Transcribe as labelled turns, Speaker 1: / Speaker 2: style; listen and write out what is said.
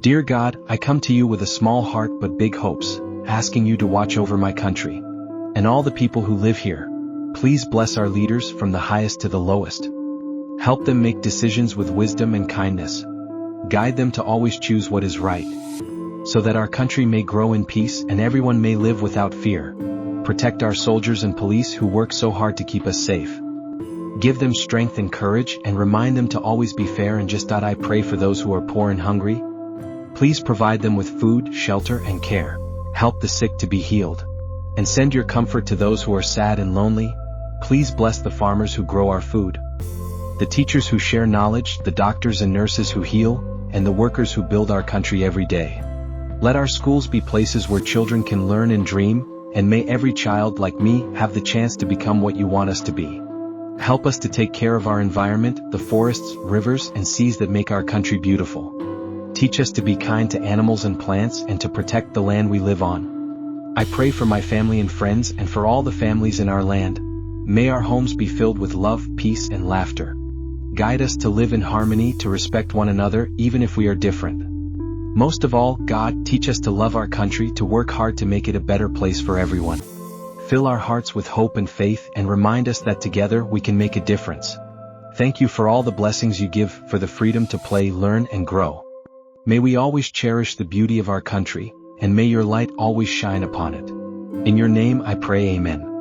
Speaker 1: Dear God, I come to you with a small heart but big hopes, asking you to watch over my country and all the people who live here. Please bless our leaders from the highest to the lowest. Help them make decisions with wisdom and kindness. Guide them to always choose what is right, so that our country may grow in peace and everyone may live without fear. Protect our soldiers and police who work so hard to keep us safe. Give them strength and courage and remind them to always be fair and just. I pray for those who are poor and hungry. Please provide them with food, shelter, and care. Help the sick to be healed. And send your comfort to those who are sad and lonely. Please bless the farmers who grow our food, the teachers who share knowledge, the doctors and nurses who heal, and the workers who build our country every day. Let our schools be places where children can learn and dream, and may every child like me have the chance to become what you want us to be. Help us to take care of our environment, the forests, rivers, and seas that make our country beautiful. Teach us to be kind to animals and plants and to protect the land we live on. I pray for my family and friends and for all the families in our land. May our homes be filled with love, peace, and laughter. Guide us to live in harmony, to respect one another, even if we are different. Most of all, God, teach us to love our country, to work hard to make it a better place for everyone. Fill our hearts with hope and faith and remind us that together we can make a difference. Thank you for all the blessings you give, for the freedom to play, learn, and grow. May we always cherish the beauty of our country, and may your light always shine upon it. In your name I pray, Amen.